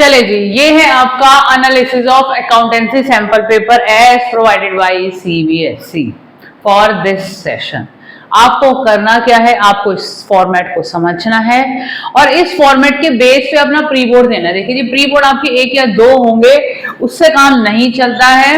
चले जी, ये है आपका analysis of accountancy sample paper as provided by CBSE for this session. आपको करना क्या है, आपको इस फॉर्मेट को समझना है और इस फॉर्मेट के बेस पे अपना प्री बोर्ड देना है। देखिए जी, प्री बोर्ड आपके 1 या 2 होंगे, उससे काम नहीं चलता है,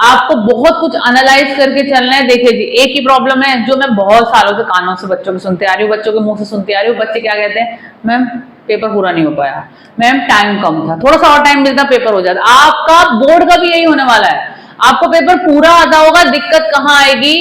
आपको बहुत कुछ एनालाइज करके चलना है। देखिए जी, एक ही प्रॉब्लम है जो मैं बहुत सालों से कानों से बच्चों के सुनते आ रही हूँ, बच्चों के मुंह से सुनते आ रही हूँ। बच्चे क्या कहते हैं, मैम पेपर पूरा नहीं हो पाया, मैम टाइम कम था, थोड़ा सा और टाइम मिलता पेपर हो जाता। आपका बोर्ड का भी यही होने वाला है, आपको पेपर पूरा आता होगा, दिक्कत कहाँ आएगी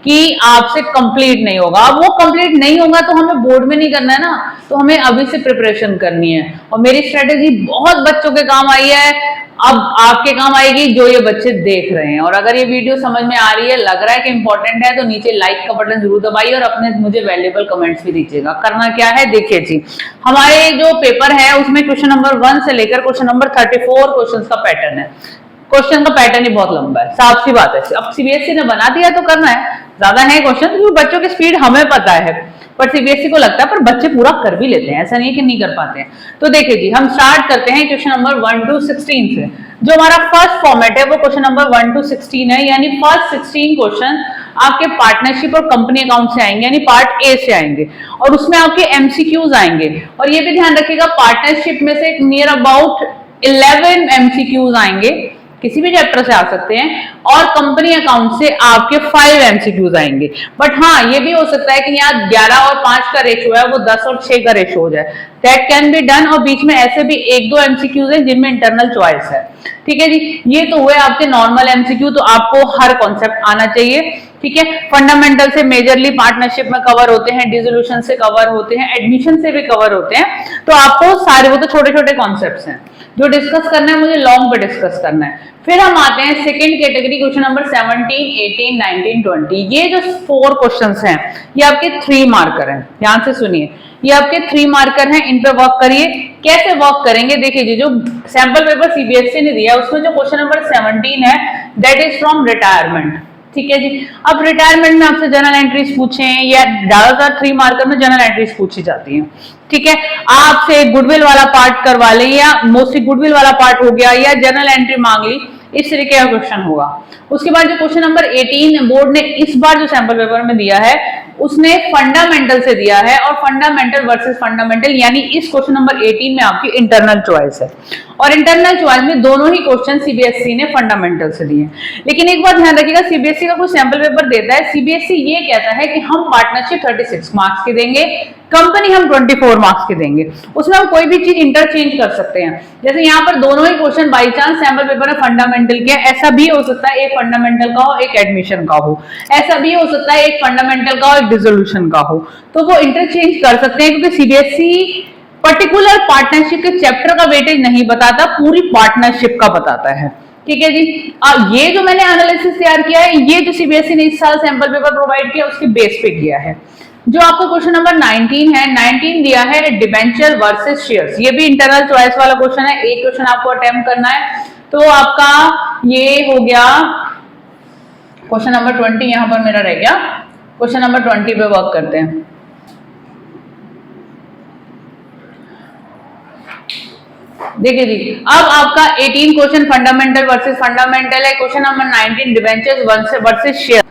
कि आपसे कंप्लीट नहीं होगा। अब वो कंप्लीट नहीं होगा तो हमें बोर्ड में नहीं करना है ना, तो हमें अभी से प्रिपरेशन करनी है। और मेरी स्ट्रेटेजी बहुत बच्चों के काम आई है, अब आपके काम आएगी जो ये बच्चे देख रहे हैं। और अगर ये वीडियो समझ में आ रही है, लग रहा है कि इंपॉर्टेंट है, तो नीचे लाइक का बटन जरूर दबाइए और अपने मुझे वैल्यूएबल कमेंट्स भी दीजिएगा। करना क्या है, देखिए जी, हमारे जो पेपर है उसमें क्वेश्चन नंबर 1 से लेकर क्वेश्चन नंबर 34 क्वेश्चन का पैटर्न है। क्वेश्चन का पैटर्न ही बहुत लंबा है, साफ सी बात है। अब सीबीएसई ने बना दिया तो करना है, ज्यादा है क्वेश्चन, क्योंकि बच्चों की स्पीड हमें पता है, पर सीबीएसई को लगता है पर बच्चे पूरा कर भी लेते हैं, ऐसा नहीं है कि नहीं कर पाते हैं। तो देखिए जी, हम स्टार्ट करते हैं क्वेश्चन नंबर 1 to 16 से। जो हमारा फर्स्ट फॉर्मेट है वो क्वेश्चन नंबर 1 to 16 है, यानी फर्स्ट 16 क्वेश्चन आपके पार्टनरशिप और कंपनी अकाउंट से आएंगे, यानी पार्ट ए से आएंगे, और उसमें आपके एमसीक्यूज आएंगे। और ये भी ध्यान रखिएगा, पार्टनरशिप में से नियर अबाउट 11 एमसीक्यूज आएंगे, किसी भी चैप्टर से आ सकते हैं, और कंपनी अकाउंट से आपके 5 एमसीक्यूज आएंगे। बट हाँ, ये भी हो सकता है कि यहाँ 11 और 5 का रेशो है, वो 10 और 6 का रेशो हो जाए, दैट कैन बी डन। और बीच में ऐसे भी 1-2 एमसीक्यूज हैं जिनमें इंटरनल चॉइस है। ठीक है जी, ये तो हुए आपके नॉर्मल एमसीक्यू, तो आपको हर कॉन्सेप्ट आना चाहिए। ठीक है, फंडामेंटल से मेजरली पार्टनरशिप में कवर होते हैं, डिसोल्यूशन से कवर होते हैं, एडमिशन से भी कवर होते हैं, तो आपको सारे, वो तो छोटे छोटे कॉन्सेप्ट्स हैं। जो डिस्कस करना है मुझे लॉन्ग पे डिस्कस करना है। फिर हम आते हैं सेकंड कैटेगरी, क्वेश्चन नंबर 17, 18, 19, 20। ये जो 4 क्वेश्चंस हैं, ये आपके 3 मार्कर हैं, ध्यान से सुनिए, ये आपके 3 मार्कर हैं, इन पे वर्क करिए। कैसे वर्क करेंगे, देखिए जी, जो सैंपल पेपर सीबीएसई ने दिया उसमें जो क्वेश्चन नंबर 17 है, दैट इज फ्रॉम रिटायरमेंट। ठीक है जी, अब रिटायरमेंट में आपसे जर्नल एंट्रीज पूछे या ज्यादातर 3 मार्कर में जर्नल एंट्रीज पूछी जाती हैं। ठीक है, आपसे गुडविल वाला पार्ट करवा ले, या मोस्टली गुडविल वाला पार्ट हो गया, या जर्नल एंट्री मांग ली, इस तरीके का क्वेश्चन होगा। उसके बाद जो क्वेश्चन नंबर 18 बोर्ड ने इस बार जो सैंपल पेपर में दिया है, उसने फंडामेंटल से दिया है, और फंडामेंटल वर्सेस फंडामेंटल, यानी इस क्वेश्चन नंबर 18 में आपकी इंटरनल चॉइस है, और इंटरनल चॉइस में दोनों ही क्वेश्चन सीबीएसई ने फंडामेंटल से दिए। लेकिन एक बात ध्यान रखिएगा, सीबीएसई का कोई सैंपल पेपर देता है, सीबीएसई ये कहता है कि हम पार्टनरशिप 36 मार्क्स के देंगे, कंपनी हम 24 मार्क्स के देंगे, उसमें हम कोई भी चीज इंटरचेंज कर सकते हैं। जैसे यहाँ पर दोनों ही question by chance sample paper में फंडामेंटल के, ऐसा भी हो सकता है एक फंडामेंटल का हो एक एडमिशन का हो, ऐसा भी हो सकता है एक फंडामेंटल का हो एक डिसोल्यूशन का हो, तो वो इंटरचेंज कर सकते हैं, क्योंकि सीबीएसई पर्टिकुलर पार्टनरशिप के चैप्टर का वेटेज नहीं बताता, पूरी पार्टनरशिप का बताता है। ठीक है जी, ये जो मैंने एनालिसिस तैयार किया है, ये जो सीबीएसई ने इस साल सैंपल पेपर प्रोवाइड किया उसके बेस पे किया है। जो आपको क्वेश्चन नंबर 19 है, 19 दिया है डिबेंचर वर्सेस शेयर्स, ये भी इंटरनल चॉइस वाला क्वेश्चन है, एक क्वेश्चन आपको अटेम्प्ट करना है। तो आपका ये हो गया क्वेश्चन नंबर 20, यहां पर मेरा रह गया। क्वेश्चन नंबर 20 पे वर्क करते हैं। देखिए जी, अब आपका 18 क्वेश्चन फंडामेंटल वर्सेस फंडामेंटल है, question number 19 debentures versus share.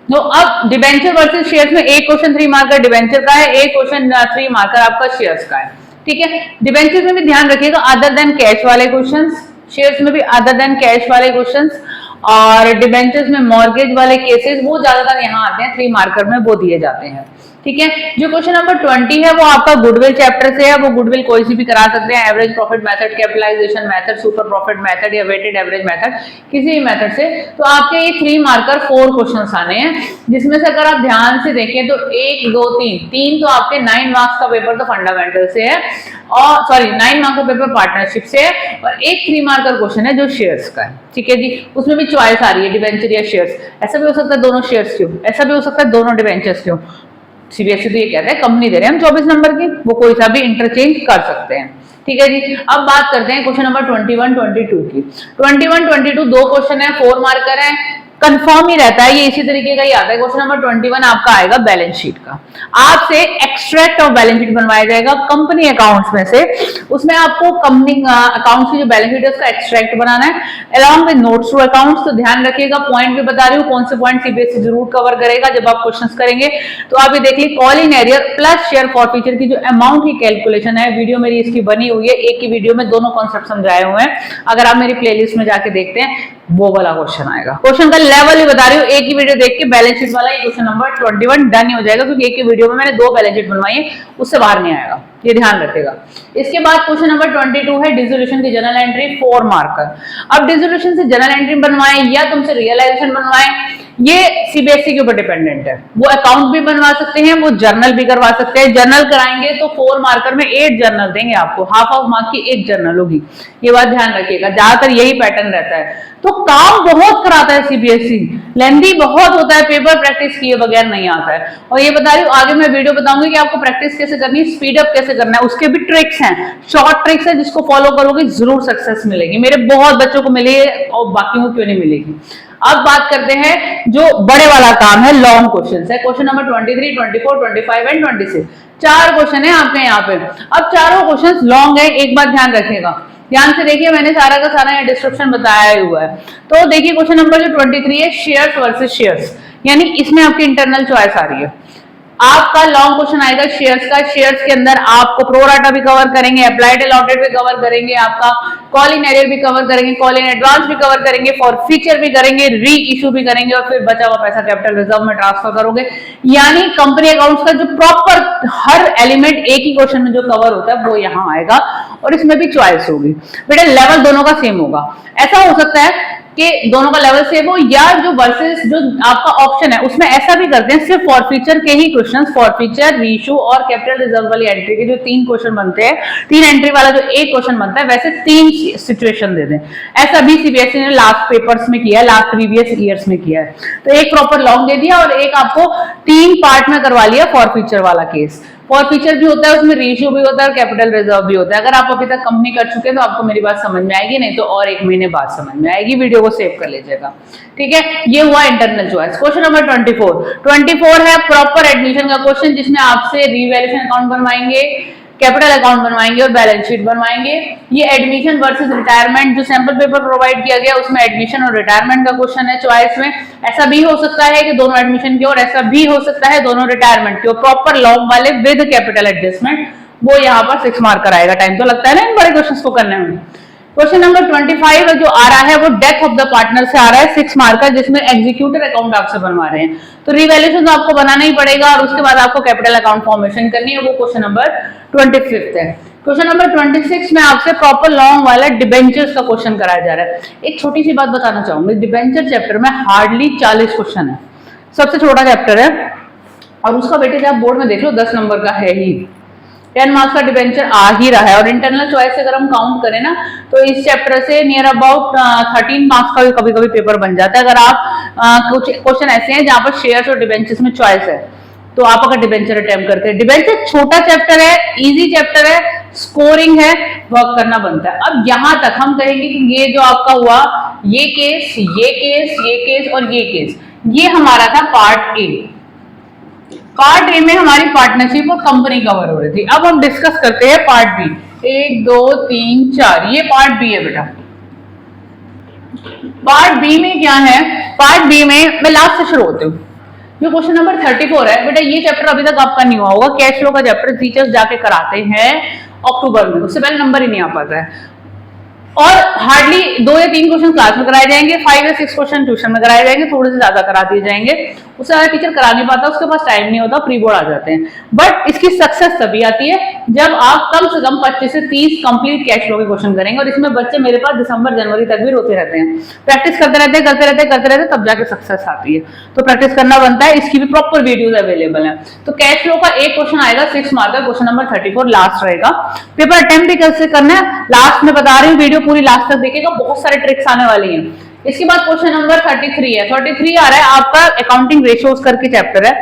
तो अब डिबेंचर वर्सेस शेयर्स में एक क्वेश्चन 3 मार्कर डिबेंचर का है, एक क्वेश्चन 3 मार्कर आपका शेयर्स का है। ठीक है, डिबेंचर में भी ध्यान रखिएगा अदर देन कैश वाले क्वेश्चंस, शेयर्स में भी अदर देन कैश वाले क्वेश्चंस, और डिबेंचर्स में मॉर्गेज वाले केसेस वो ज्यादातर यहाँ आते हैं, 3 मार्कर में वो दिए जाते हैं। ठीक है, जो क्वेश्चन नंबर 20 है वो आपका गुडविल चैप्टर से है, वो गुडविल कोई सी भी करा सकते हैं, average profit method, capitalization method, super profit method या वेटेड एवरेज मेथड, किसी भी मेथड से। तो आपके ये 3 मार्कर 4 क्वेश्चंस आने हैं, जिसमें से अगर आप ध्यान से देखें तो 1, 2, 3 तो आपके 9 मार्क्स का पेपर तो फंडामेंटल से है, और सॉरी 9 मार्क्स का पेपर पार्टनरशिप से है, और एक 3 मार्कर क्वेश्चन है जो शेयर्स का है। ठीक है जी, उसमें भी चॉइस आ रही है डिबेंचर या शेयर्स, ऐसा भी हो सकता है दोनों शेयर्स क्यों, ऐसा भी हो सकता है दोनों डिबेंचर्स क्यों। सीबीएसई तो ये कहता है कंपनी दे रहे हैं हम 24 नंबर की, वो कोई सा भी इंटरचेंज कर सकते हैं। ठीक है जी, अब बात करते हैं क्वेश्चन नंबर 21, 22 की। 21, 22 2 क्वेश्चन है, 4 मार्कर है, कंफर्म ही रहता है, ये इसी तरीके का ही आता है। क्वेश्चन नंबर 21 आपका आएगा बैलेंस शीट का। आपसे एक्सट्रैक्ट ऑफ बैलेंस शीट बनवाया जाएगा कंपनी अकाउंट्स में से, उसमें आपको कंपनी अकाउंट्स की जो बैलेंस शीट है उसका एक्सट्रैक्ट बनाना है along with notes to accounts. तो ध्यान रखिएगा, पॉइंट भी बता रही हूँ कौन से पॉइंट सीबीएसई जरूर कवर करेगा जब आप क्वेश्चंस करेंगे। तो आप ये देख लीजिए, call in arrear plus share forfeiture की जो अमाउंट की कैलकुलेशन है, वीडियो मेरी इसकी बनी हुई है, एक ही वीडियो में दोनों कॉन्सेप्ट समझाए हुए हैं। अगर आप मेरी प्लेलिस्ट में जाके देखते हैं वो वाला क्वेश्चन आएगा। क्वेश्चन का लेवल ही बता रही हूँ, एक ही वीडियो देख के बैलेंस शीट वाला क्वेश्चन नंबर 21 डन ही हो जाएगा, क्योंकि एक ही वीडियो में मैंने 2 बैलेंस शीट बनवाई है, उससे बाहर नहीं आएगा, ये ध्यान रखेगा। इसके बाद क्वेश्चन नंबर 22 है डिसोल्यूशन की जनरल एंट्री 4 मार्कर। अब डिसोल्यूशन से जनरल एंट्री बनवाएं या तुमसे रियलाइजेशन बनवाएं, ये सीबीएसई के ऊपर डिपेंडेंट है। वो अकाउंट भी बनवा सकते हैं, वो जर्नल भी करवा सकते हैं। जर्नल कराएंगे तो 4 मार्कर में 8 जर्नल देंगे आपको, हाफ ऑफ मार्क की 1 जर्नल होगी, ये बात ध्यान रखिएगा। ज्यादातर यही पैटर्न रहता है। तो काम बहुत कराता है सीबीएसई, लेंथी बहुत होता है, पेपर प्रैक्टिस किए बगैर नहीं आता है। और ये बता रही हूँ, आगे मैं वीडियो बताऊंगी कि आपको प्रैक्टिस कैसे करनी है, स्पीड अप कैसे करना है, उसके भी ट्रिक्स हैं, शॉर्ट ट्रिक्स है, जिसको फॉलो करोगे जरूर सक्सेस मिलेगी। मेरे बहुत बच्चों को मिली है और बाकी को क्यों नहीं मिलेगी। अब बात करते हैं जो बड़े वाला काम है, लॉन्ग क्वेश्चन है। क्वेश्चन नंबर 23, 24, 25 एंड 26, 4 क्वेश्चन है आपके यहाँ पे। अब चारों क्वेश्चन लॉन्ग है, एक बात ध्यान रखिएगा, ध्यान से देखिए, मैंने सारा का सारा यहाँ डिस्क्रिप्शन बताया हुआ है। तो देखिए क्वेश्चन नंबर जो 23 है, शेयर्स वर्सेस शेयर्स, यानी इसमें आपकी इंटरनल चॉइस आ रही है। आपका लॉन्ग क्वेश्चन आएगा शेयर्स का। शेयर्स के अंदर आपको प्रोराटा भी कवर करेंगे, अप्लाइड अलॉटेड भी कवर करेंगे, आपका कॉल इन एरियर भी कवर करेंगे, कॉल इन एडवांस भी कवर करेंगे, फॉर फीचर भी करेंगे, री इशू भी करेंगे, और फिर बचा हुआ पैसा कैपिटल रिजर्व में ट्रांसफर करोगे। यानी कंपनी अकाउंट्स का जो प्रॉपर हर एलिमेंट एक ही क्वेश्चन में जो कवर होता है वो यहाँ आएगा, और इसमें भी चॉइस होगी। बेटा लेवल दोनों का सेम होगा। ऐसा हो सकता है कि दोनों का लेवल सेम हो, या जो वर्सेस जो आपका ऑप्शन है उसमें ऐसा भी करते हैं, सिर्फ फॉरफीचर के ही क्वेश्चंस, फॉरफीचर, रीइशू और कैपिटल रिजर्व वाली एंट्री के जो 3 क्वेश्चन बनते हैं, 3 एंट्री वाला जो 1 क्वेश्चन बनता है, वैसे 3 सिचुएशन दे दें। ऐसा भी सीबीएसई ने लास्ट पेपर्स में किया है, लास्ट प्रीवियस ईयर्स में किया है। तो एक प्रॉपर लॉन्ग दे दिया और एक आपको 3 पार्ट में करवा लिया फॉरफीचर वाला केस। फॉरफीचर भी होता है, उसमें रेशियो भी होता है और कैपिटल रिजर्व भी होता है। अगर आप अभी तक कंपनी कर चुके हैं तो आपको मेरी बात समझ में आएगी, नहीं तो और 1 महीने बाद समझ में आएगी। वीडियो को सेव कर लीजिएगा, ठीक है। ये हुआ इंटरनल चॉइस। क्वेश्चन नंबर 24 है प्रॉपर एडमिशन का क्वेश्चन, जिसमें आपसे रीवैल्यूएशन अकाउंट बनवाएंगे, कैपिटल अकाउंट बनवाएंगे और बैलेंस शीट बनवाएंगे। ये एडमिशन वर्सेस रिटायरमेंट जो सैंपल पेपर प्रोवाइड किया गया उसमें एडमिशन और रिटायरमेंट का क्वेश्चन है चॉइस में। ऐसा भी हो सकता है कि दोनों एडमिशन की, और ऐसा भी हो सकता है दोनों रिटायरमेंट की, और प्रॉपर लॉन्ग वाले विद कैपिटल एडजस्टमेंट, वो यहाँ पर 6 मार्कर आएगा। टाइम तो लगता है ना इन बड़े क्वेश्चन को करने में। क्वेश्चन नंबर 25 जो आ रहा है वो डेथ ऑफ द पार्टनर से आ रहा है, 6 मार्कर, जिसमें एग्जीक्यूटिव अकाउंट आपसे बनवा रहे हैं। तो रिवैल्यूएशन तो आपको बनाना ही पड़ेगा, और उसके बाद आपको कैपिटल अकाउंट फॉर्मेशन करनी है, वो क्वेश्चन नंबर 25 है। क्वेश्चन नंबर 26 में आपसे प्रॉपर लॉन्ग वाला डिबेंचर्स का क्वेश्चन कराया जा रहा है। एक छोटी सी बात बताना चाहूंगी, डिबेंचर चैप्टर में हार्डली 40 क्वेश्चन है, सबसे छोटा चैप्टर है, और उसका वेटेज आप बोर्ड में देख लो 10 नंबर का है ही। 10 मार्क्स का डिबेंचर आ ही रहा है, और इंटरनल चॉइस अगर हम काउंट करें ना तो इस चैप्टर से नियर अबाउट 13 मार्क्स का भी कभी कभी पेपर बन जाता है। अगर आप कुछ क्वेश्चन ऐसे हैं जहां पर शेयर्स और डिबेंचर्स में चॉइस है, तो आप अगर डिबेंचर अटेम्प्ट करते हैं, डिबेंचर छोटा चैप्टर है, इजी चैप्टर है, स्कोरिंग है, वर्क करना बनता है। अब यहां तक हम कहेंगे कि ये जो आपका हुआ, ये केस, ये केस, ये केस और ये केस, ये हमारा था पार्ट ए। पार्ट ए में हमारी पार्टनरशिप और कंपनी कवर हो रही थी। अब हम डिस्कस करते हैं पार्ट बी। 1 2 3 4, ये पार्ट बी है बेटा। पार्ट बी में क्या है? पार्ट बी में मैं लास्ट से शुरू होती हूँ। जो क्वेश्चन नंबर 34 है बेटा, ये चैप्टर अभी तक आपका नहीं हुआ होगा। कैश फ्लो का चैप्टर टीचर्स जाके कराते हैं अक्टूबर में, उससे पहले नंबर ही नहीं आ पाता है। और हार्डली 2 या 3 क्वेश्चन क्लास में कराए जाएंगे, 5 या 6 क्वेश्चन ट्यूशन में कराए जाएंगे, थोड़े से ज्यादा करा दिए जाएंगे। उससे ज्यादा टीचर करा नहीं पाता, उसके पास टाइम नहीं होता, प्री बोर्ड आ जाते हैं। बट इसकी सक्सेस तभी आती है जब आप कम से कम 25 से 30 कंप्लीट कैश फ्लो के क्वेश्चन करेंगे। और इसमें बच्चे मेरे पास दिसंबर जनवरी तक भी रोते रहते हैं, प्रैक्टिस करते रहते, तब जाके सक्सेस आती है। तो प्रैक्टिस करना बनता है, इसकी भी प्रॉपर वीडियोज अवेलेबल है। तो कैश फ्लो का एक क्वेश्चन आएगा 6 मार्क का, क्वेश्चन नंबर 34 लास्ट रहेगा। पेपर अटेम्प्ट भी कैसे करना है लास्ट में बता रही हूँ, वीडियो पूरी लास्ट तक देखिएगा, बहुत सारे ट्रिक्स आने वाली हैं। इसके बाद क्वेश्चन नंबर 33 है। 33 आ रहा है आपका अकाउंटिंग रेशियोज करके चैप्टर है।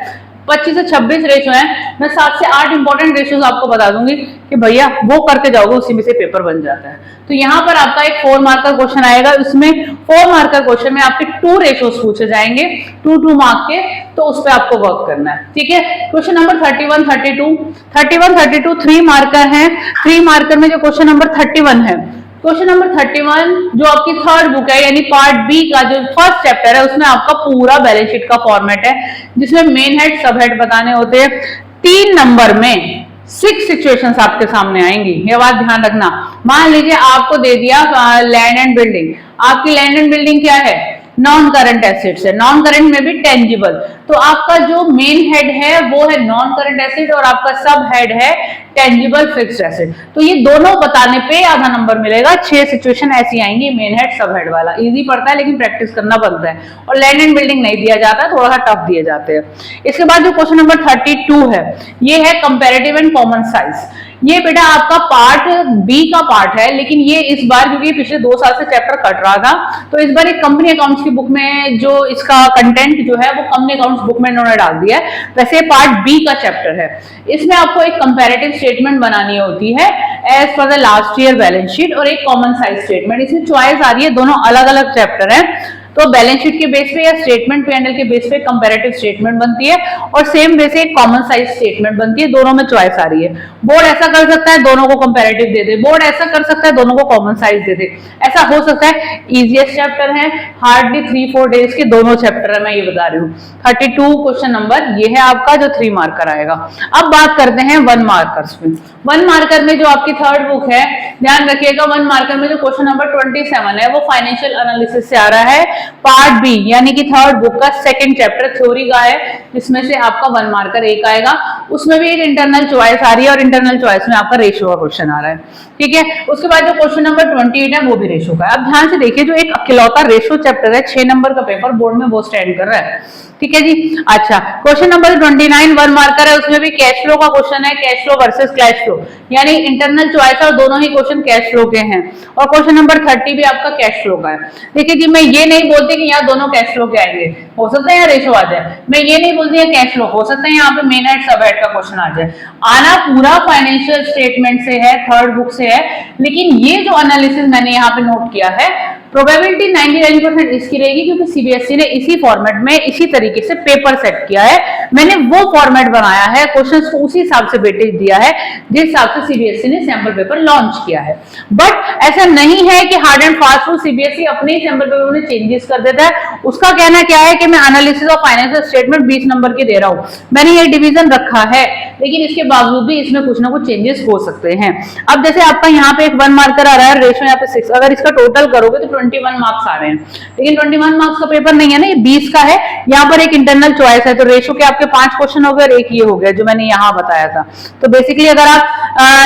25 से 26 रेशो है, मैं 7 से 8 इंपॉर्टेंट रेशियोज आपको बता दूंगी कि भैया वो करके जाओगे, उसी में से पेपर बन जाता है। तो यहाँ पर आपका एक 4 मार्कर क्वेश्चन आएगा, उसमें 4 मार्कर क्वेश्चन में आपके 2 रेशियोज पूछे जाएंगे, 2 मार्क के, तो उस पर आपको वर्क करना है। ठीक है, क्वेश्चन नंबर 31, 32 3 मार्कर हैं। 3 मार्कर में जो क्वेश्चन नंबर 31 है, क्वेश्चन नंबर 31 जो आपकी थर्ड बुक है यानी पार्ट बी का जो फर्स्ट चैप्टर है, उसमें आपका पूरा बैलेंस शीट का फॉर्मेट है, जिसमें मेन हेड सब हेड बताने होते हैं। 3 नंबर में 6 सिचुएशंस आपके सामने आएंगी, ये बात ध्यान रखना। मान लीजिए आपको दे दिया लैंड एंड बिल्डिंग, आपकी लैंड एंड बिल्डिंग क्या है, नॉन करंट एसेट्स है, नॉन करंट में भी टेंजिबल, तो आपका जो मेन हेड है वो है नॉन करंट एसेट और आपका सब हेड है टेंजिबल फिक्स्ड एसेट। तो ये दोनों बताने पे आधा नंबर मिलेगा। 6 सिचुएशन ऐसी आएंगी, मेन हेड सब हेड वाला। इजी पड़ता है लेकिन प्रैक्टिस करना बनता है, और लैंड एंड बिल्डिंग नहीं दिया जाता, थोड़ा सा टफ दिए जाते हैं। इसके बाद जो क्वेश्चन नंबर 32 है, ये है कंपैरेटिव एंड कॉमन साइज। ये बेटा आपका पार्ट बी का पार्ट है, लेकिन ये इस बार क्योंकि पिछले 2 साल से चैप्टर कट रहा था, तो इस बार एक कंपनी अकाउंट्स की बुक में जो इसका कंटेंट जो है वो कंपनी अकाउंट्स बुक में इन्होंने डाल दिया है। वैसे पार्ट बी का चैप्टर है, इसमें आपको एक कंपैरेटिव स्टेटमेंट बनानी होती है as per the last year balance sheet, और एक कॉमन साइज स्टेटमेंट। इसमें चॉइस आ रही है, दोनों अलग अलग चैप्टर है, तो बैलेंस शीट के बेस पे या स्टेटमेंट P&L के बेस पे कंपैरेटिव स्टेटमेंट बनती है, और सेम वे से कॉमन साइज स्टेटमेंट बनती है। दोनों में चॉइस आ रही है। बोर्ड ऐसा कर सकता है दोनों को कंपैरेटिव दे दे, बोर्ड ऐसा कर सकता है दोनों को कॉमन साइज दे दे, ऐसा हो सकता है। इजीएस्ट चैप्टर है, हार्डली 3-4 डेज के दोनों चैप्टर है, मैं ये बता रही हूँ। 32 क्वेश्चन नंबर ये है आपका जो 3 मार्कर आएगा। अब बात करते हैं 1 मार्कर्स में। 1 मार्कर में जो आपकी थर्ड बुक है, ध्यान रखिएगा, 1 मार्कर में जो क्वेश्चन नंबर 27 है वो फाइनेंशियल एनालिसिस से आ रहा है, पार्ट बी यानी कि थर्ड बुक का सेकंड चैप्टर थ्योरी का है, जिसमें से आपका 1 मार्कर 1 आएगा। उसमें भी एक इंटरनल चॉइस आ रही है, और इंटरनल चॉइस में आपका रेशियो का क्वेश्चन आ रहा है। ठीक है, उसके बाद जो क्वेश्चन नंबर 28 है वो भी रेशियो का है। अब ध्यान से देखिए, जो एक अकेलौता रेशियो चैप्टर है 6 नंबर का पेपर बोर्ड में वो स्टैंड कर रहा है। ठीक है जी। अच्छा, क्वेश्चन नंबर 29 1 मार्कर है, उसमें भी कैश फ्लो का क्वेश्चन है, cash flow versus cash flow, यानी इंटरनल चॉइस और दोनों ही क्वेश्चन कैश फ्लो के हैं। और क्वेश्चन नंबर 30 भी आपका कैश फ्लो का है। देखिए जी, मैं ये नहीं बोलती कि यहाँ दोनों कैश फ्लो के आएंगे, हो सकता है यहाँ रेशो आ जाए। मैं ये नहीं बोलती है कैश फ्लो, हो सकता है यहाँ पे मेन हेड सब हेड का क्वेश्चन आ जाए। आना पूरा फाइनेंशियल स्टेटमेंट से है, थर्ड बुक से है, लेकिन ये जो एनालिसिस मैंने यहाँ पे नोट किया है, प्रोबेबिलिटी 99% इसकी रहेगी, क्योंकि सीबीएसई ने इसी फॉर्मेट में इसी तरीके से पेपर सेट किया है। मैंने वो फॉर्मेट बनाया है, क्वेश्चंस को उसी हिसाब से वेटेज दिया है जिस हिसाब से सीबीएसई ने सैंपल पेपर लॉन्च किया है। बट ऐसा नहीं है कि hard and fast rule CBSE अपने ही सैंपल पेपर में चेंजेस कर देता है। उसका कहना क्या है कि मैं analysis of financial statement 20 number की दे रहा हूं, मैंने ये डिवीजन रखा है, लेकिन इसके बावजूद भी इसमें कुछ ना कुछ चेंजेस हो सकते हैं। अब जैसे आपका यहाँ पे एक 1 मार्कर आ रहा है, रेशो यहाँ पे 6, अगर इसका टोटल करोगे तो 21 मार्क्स आ रहे हैं, लेकिन 21 मार्क्स का पेपर नहीं है ना, ये 20 का है। यहाँ पर एक इंटरनल चॉइस है, तो रेशो के आपके 5 क्वेश्चन हो गए और एक ये हो गया जो मैंने यहाँ बताया था। तो बेसिकली अगर आप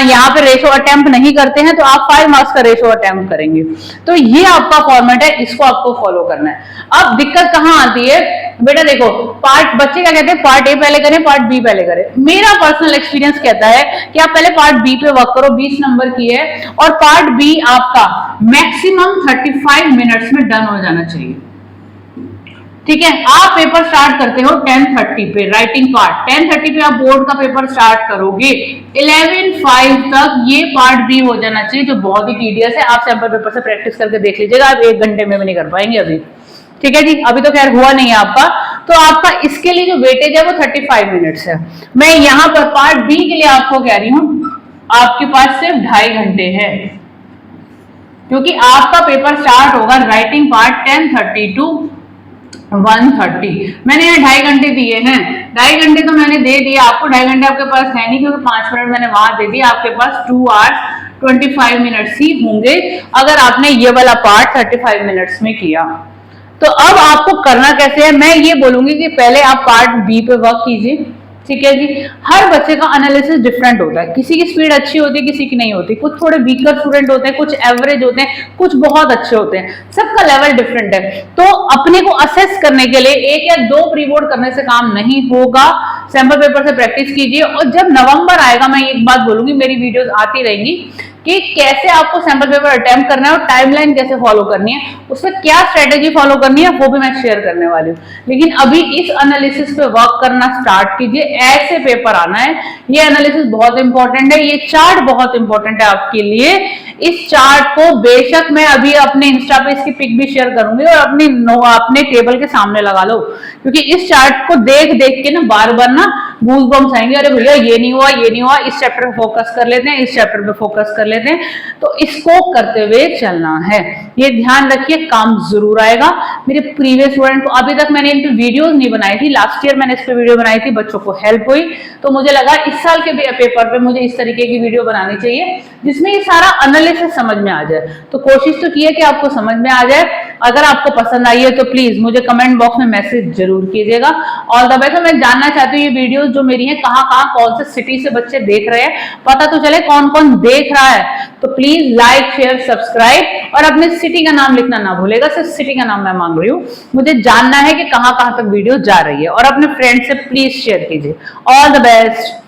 यहाँ पे रेशो अटेम्प्ट नहीं करते हैं तो आप 5 मार्क्स का रेशो अटेम्प्ट करेंगे। तो ये आपका फॉर्मेट है, इसको आपको फॉलो करना है। अब दिक्कत कहाँ आती है बेटा, देखो पार्ट, बच्चे क्या कहते हैं पार्ट ए पहले करें पार्ट बी पहले करें। मेरा पर्सनल एक्सपीरियंस कहता है कि आप पहले पार्ट बी पे वर्क करो, 20 नंबर की है, और पार्ट बी आपका मैक्सिमम 35 मिनट्स में डन हो जाना चाहिए। ठीक है, आप पेपर स्टार्ट करते हो 10:30 पे, राइटिंग पार्ट 10:30 पे आप बोर्ड का पेपर स्टार्ट करोगे, 11:05 तक ये पार्ट बी हो जाना चाहिए, जो बहुत ही टीडियस है। आप सैंपल पेपर से प्रैक्टिस करके देख लीजिएगा, आप 1 घंटे में भी नहीं कर पाएंगे अभी। ठीक है जी, अभी तो खैर हुआ नहीं है आपका, तो आपका इसके लिए जो वेटेज है वो 35 मिनट्स है। मैं यहाँ पर पार्ट बी के लिए आपको कह रही हूँ, आपके पास सिर्फ 2.5 घंटे है, क्योंकि आपका पेपर स्टार्ट होगा राइटिंग पार्ट 10:30 to 1:30। मैंने यहाँ 2.5 घंटे दिए हैं, 2.5 घंटे तो मैंने दे दिया आपको, 2.5 घंटे आपके पास है नहीं, क्योंकि 5 मिनट मैंने वहां दे दिया, आपके पास 2 hours 25 मिनट्स ही होंगे अगर आपने ये वाला पार्ट 35 मिनट्स में किया। तो अब आपको करना कैसे है, मैं ये बोलूंगी कि पहले आप पार्ट बी पे वर्क कीजिए। ठीक है जी, हर बच्चे का एनालिसिस डिफरेंट होता है, किसी की स्पीड अच्छी होती है, किसी की नहीं होती, कुछ थोड़े वीकर स्टूडेंट होते हैं, कुछ एवरेज होते हैं, कुछ बहुत अच्छे होते हैं, सबका लेवल डिफरेंट है। तो अपने को असेस करने के लिए 1 या 2 प्री बोर्ड करने से काम नहीं होगा, सैंपल पेपर से प्रैक्टिस कीजिए। और जब नवंबर आएगा, मैं एक बात बोलूंगी, मेरी वीडियोस आती रहेंगी, कि कैसे आपको सैंपल पेपर अटेम्प्ट करना है और टाइमलाइन कैसे फॉलो करनी है, उसमें क्या स्ट्रेटेजी फॉलो करनी है वो भी मैं शेयर करने वाली हूँ। लेकिन अभी इस एनालिसिस पे वर्क करना स्टार्ट कीजिए, ऐसे पेपर आना है। ये एनालिसिस बहुत इंपॉर्टेंट है, ये चार्ट बहुत इंपॉर्टेंट है आपके लिए। इस चार्ट को बेशक मैं अभी अपने इंस्टा पे इसकी पिक भी शेयर करूंगी और अपने टेबल के सामने लगा लो, क्योंकि इस चार्ट को देख देख के ना बार बार ना गूज बम्स आएंगे, अरे भैया ये नहीं हुआ, ये नहीं हुआ, इस चैप्टर पे फोकस कर लेते हैं, इस चैप्टर पे फोकस कर लेते हैं। तो इसको करते हुए चलना है, ये ध्यान रखिए, काम जरूर आएगा। मेरे प्रीवियस स्टूडेंट को अभी तक मैंने इन पे वीडियोस नहीं बनाई थी, लास्ट ईयर मैंने इस पे वीडियो बनाई थी, बच्चों को हेल्प हुई, तो मुझे लगा इस साल के पेपर पे मुझे इस तरीके की वीडियो बनानी चाहिए जिसमें ये सारा एनालिसिस समझ में आ जाए। तो कोशिश तो की है कि आपको समझ में आ जाए। अगर आपको पसंद आई है तो प्लीज मुझे कमेंट बॉक्स में मैसेज जरूर कीजिएगा। All the best. मैं जानना चाहती हूँ ये वीडियोस जो मेरी हैं कहाँ कहाँ कौन से सिटी से बच्चे देख रहे हैं, पता तो चले कौन कौन देख रहा है। तो प्लीज लाइक शेयर सब्सक्राइब और अपने सिटी का नाम लिखना ना भूलेगा, सिर्फ सिटी का नाम मैं मांग रही हूँ, मुझे जानना है कि कहाँ कहाँ तक वीडियो जा रही है। और अपने फ्रेंड से प्लीज शेयर कीजिए। All the best.